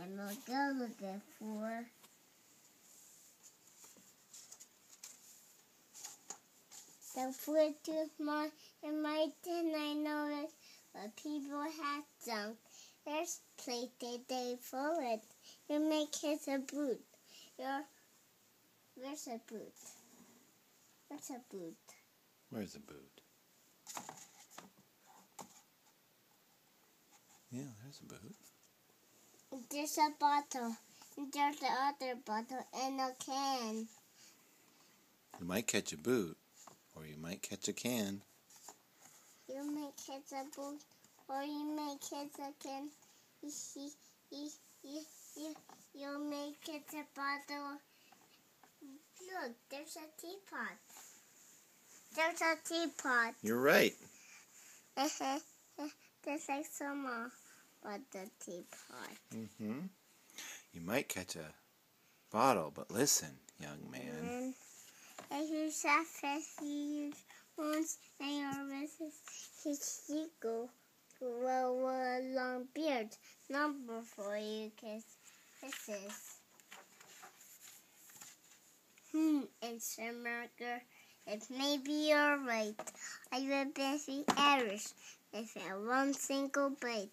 I'm a go looking for. The food too small and my tin I noticed, but people have junk. There's plate they full it. You make it a boot. Where's a boot? Where's a boot? Where's a boot? Yeah, there's a boot. There's a bottle. And there's the other bottle and a can. You might catch a boot, or you might catch a can. You may catch a boot, or you may catch a can. You may catch a bottle. Look, there's a teapot. There's a teapot. You're right. There's like some more but the teapot. You might catch a bottle, but listen, young man. And you shall fish, you use wounds, and your wrists, his eagle, grow a long beard, number for you kisses. Answer Marker, it may be alright. I will be Irish. If I one single bite,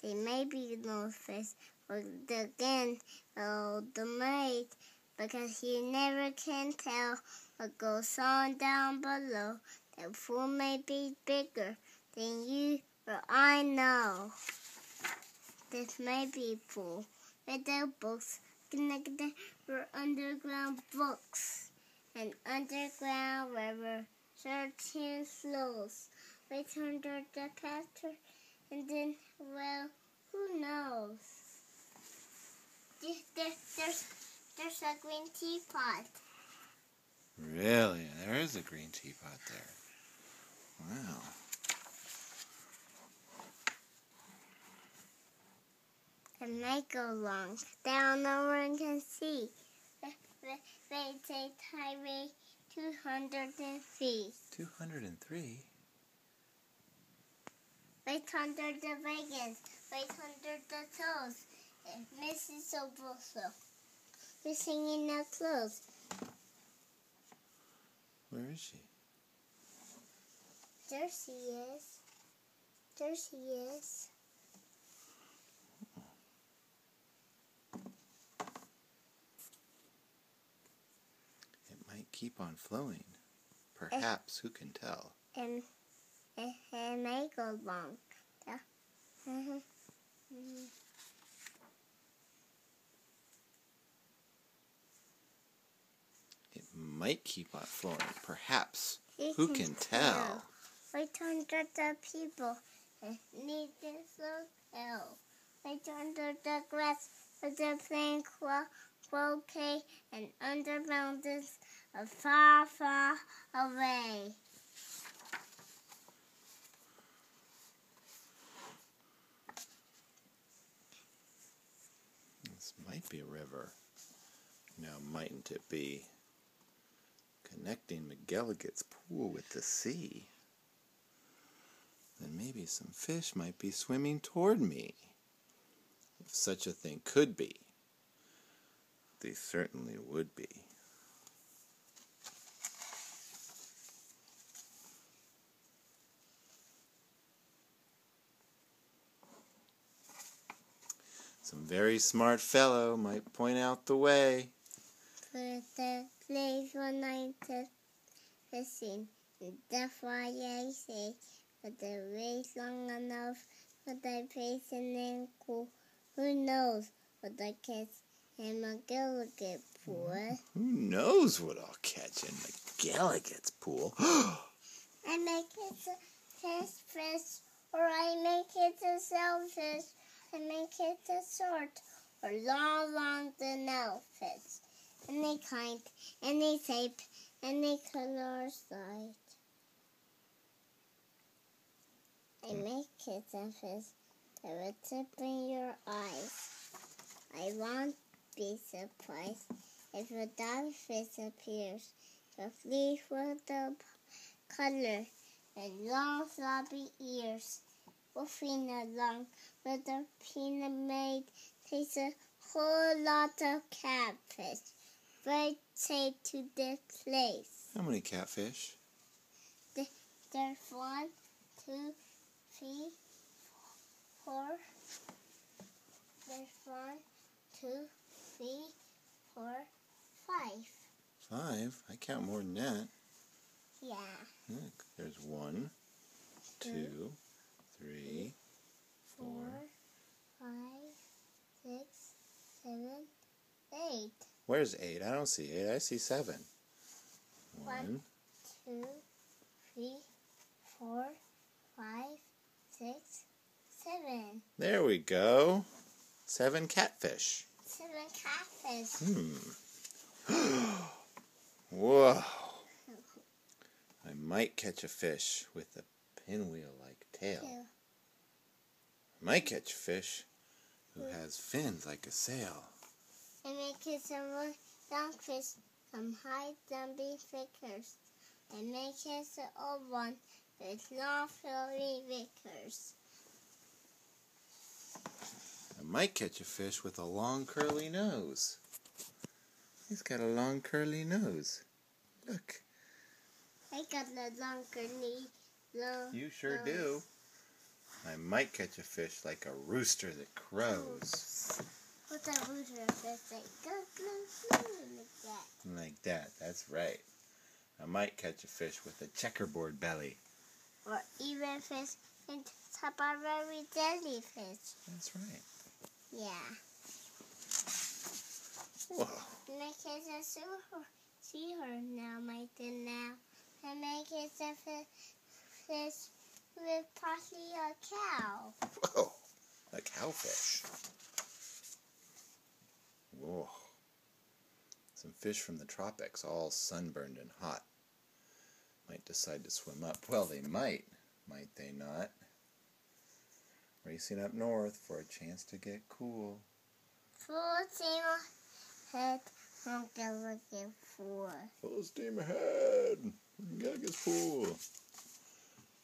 there may be no fish, or again, the mate, because you never can tell what goes on down below. The fool may be bigger than you or I know. This may be full with the books connected for underground books and underground river searching flows. Right under the pasture, and then, well, who knows? There's a green teapot. Really? There is a green teapot there. Wow. It might go long. Down no one can see. They take highway 203. 203? Right under the wagons, right under the toes. And Mrs. Oboso, missing in her clothes. Where is she? There she is. There she is. It might keep on flowing. Perhaps, who can tell? And it may go long. It might keep on flowing. Perhaps, who can tell? Right under the people need this hotel. Right under the grass with the plain croquet and under mountains far, far away. This might be a river. Now, mightn't it be connecting McGilligut's pool with the sea? Then maybe some fish might be swimming toward me. If such a thing could be, they certainly would be. Some very smart fellow might point out the way. For the place when I just fishing, and that's why I say, but the race long enough, but I face and then cool. Who knows what I catch in McGilligut's pool? Who knows what I'll catch in McGilligut's pool? I make it a fish, or I make it a shellfish. I make it a short or long the fish. Any kind, any shape, any color or size. I make it a fish that will tip in your eyes. I won't be surprised if a dog fish appears, the fleece with the color and long floppy ears. Wolfing along with a peanut made taste whole lot of catfish. Right say to this place. How many catfish? There's 1, 2, 3, 4. There's 1, 2, 3, 4, 5. 5? I count more than that. Yeah. Look, there's 1, 2, 3, 4, 5, 6, 7, 8. Where's 8? I don't see 8. I see 7. 1, 2, 3, 4, 5, 6, 7. There we go. 7 catfish. 7 catfish. Whoa. I might catch a fish with a pinwheel-like tail. 2. I might catch a fish who has fins like a sail. And make it some young fish, some high jumping figures. And make it an old one with long floating figures. I might catch a fish with a long curly nose. He's got a long curly nose. Look. I got the long curly nose. You sure do. I might catch a fish like a rooster that crows. What's a rooster fish like? Go, go, go, like that. Like that, that's right. I might catch a fish with a checkerboard belly. Or even fish in top of very jellyfish. That's right. Yeah. Whoa. Make it a see her now, my dear now. And make it a fish with partly a cow. Whoa. A cowfish. Whoa. Some fish from the tropics, all sunburned and hot. Might decide to swim up. Well, they might they not? Racing up north for a chance to get cool. Full steam ahead, I'm looking for. Full steam ahead. Gilligan's Pool.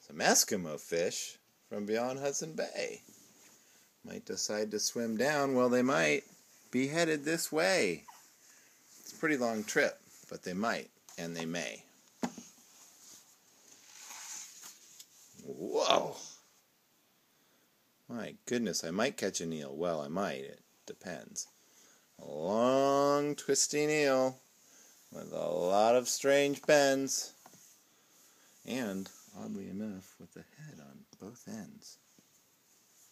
Some Eskimo fish from beyond Hudson Bay. Might decide to swim down. Well, they might be headed this way. It's a pretty long trip, but they might, and they may. Whoa! My goodness, I might catch an eel. Well, I might. It depends. A long, twisty eel with a lot of strange bends. And, oddly enough, with the head on both ends.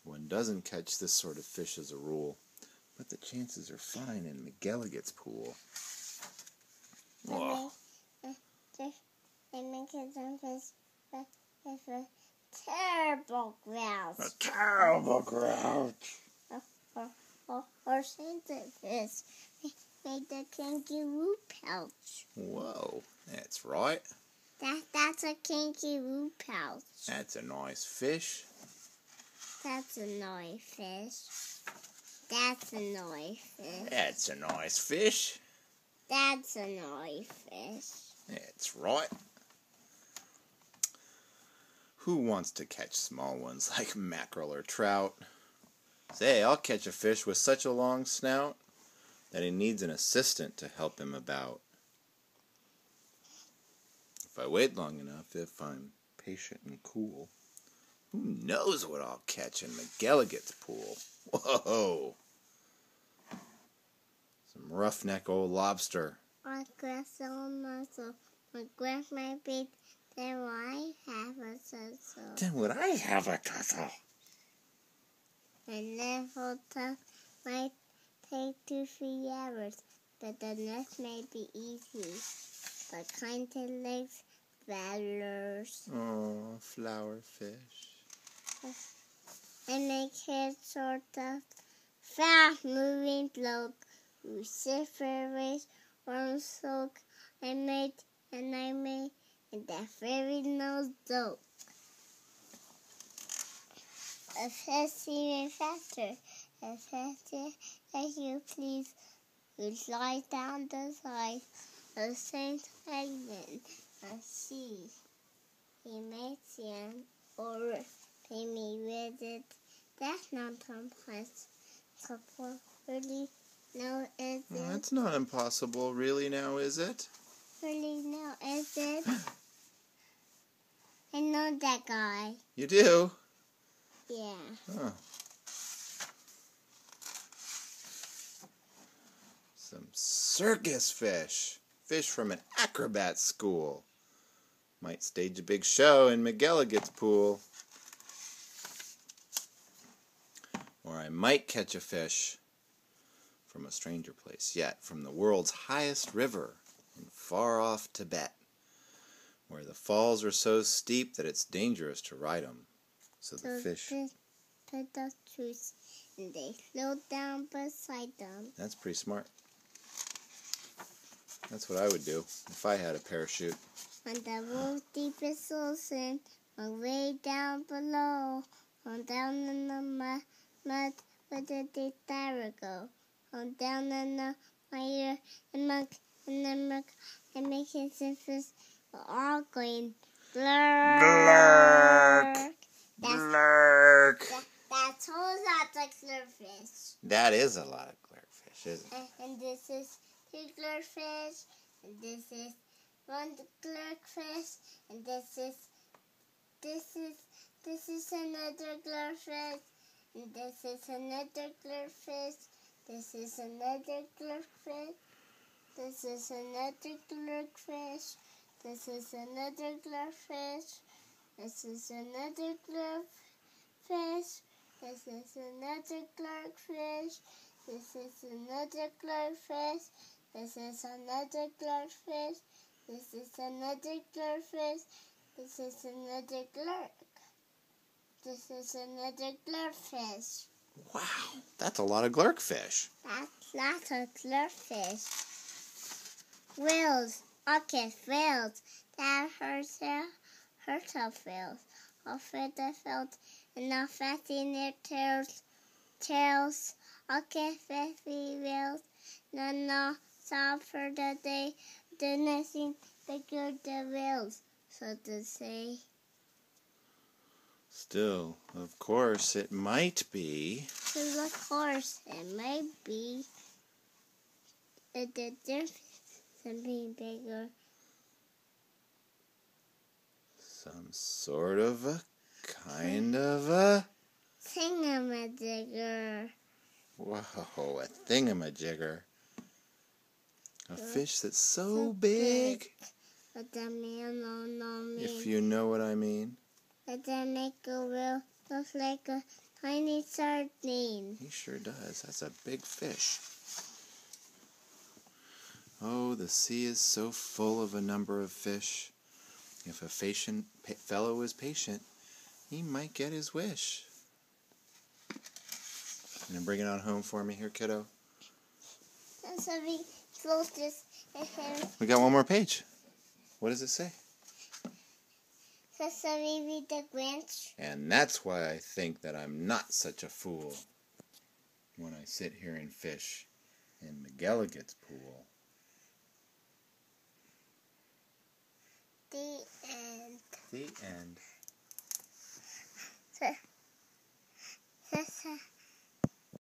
One doesn't catch this sort of fish as a rule, but the chances are fine in McGilligan's Pool. Whoa. They make it some fish with a terrible grouch. A terrible grouch. Or fish made the kangaroo pouch. Whoa, that's right. That's a kangaroo pouch. That's a nice fish. That's a nice fish. That's a nice fish. That's a nice fish. That's a nice fish. That's right. Who wants to catch small ones like mackerel or trout? Say, I'll catch a fish with such a long snout that he needs an assistant to help him about. If I wait long enough, if I'm patient and cool, who knows what I'll catch in McGilligan's Pool? Whoa! Some roughneck old lobster. My grass on muscle. My grass might be. Then I have a tussle. Then would I have a tussle? My level tough might take 2-3 hours, but the next may be easy. But kind of legs, flowers. Oh, flower fish. And make it sort of fast-moving bloke who shivers one soak. I made and that very nose dope. A fast even faster, as fast as you please. You slide down the side of St. Island and see. He may stand or pay me visit. That's not sometimes. So really No, is Well, it? that's not impossible, really, now, is it? Really, no, is it? I know that guy. You do? Yeah. Huh. Some circus fish. Fish from an acrobat school. Might stage a big show in McGilligan's pool. Or I might catch a fish from a stranger place yet, from the world's highest river in far-off Tibet, where the falls are so steep that it's dangerous to ride them. So the fish... Put the trees and they slow down beside them. That's pretty smart. That's what I would do if I had a parachute. On the world's deepest ocean, on way down below, on down in the mud, where did the diver go? On down in the fire and muck, and the muck, and making surface, we're all going blurk. That's a whole lot of glurfish. That is a lot of glurfish, isn't it? And this is two glurfish, and this is one glurfish, and this is another glurfish, and this is another glurfish, this is another glurfish, this is another glurfish, this is another glurfish, this is another glurfish, this is another glurfish, this is another glurfish, this is another glurfish, this is another glurfish, this is another glurk. This is another glurfish. Wow, that's a lot of glurkfish. That's lots of glurfish. Whales, okay, whales. That hurts their whales. All fed the field and all fatting their tails. Okay, fluffy whales. No, stop for the day. The nothing bigger the whales, so to say. Still, of course, it might be. Well, of course, it might be. The difference something bigger. Some sort of a, kind of a... Thingamajigger. Whoa, a thingamajigger. A fish that's so big. But the man don't know me. If you know what I mean. But then make a whale look like a tiny sardine. He sure does. That's a big fish. Oh, the sea is so full of a number of fish. If a fellow is patient, he might get his wish. You gonna bring it on home for me here, kiddo? So we close this. We got one more page. What does it say? So we read the Grinch. And that's why I think that I'm not such a fool when I sit here and fish in McGilligan's pool. The end. The end. So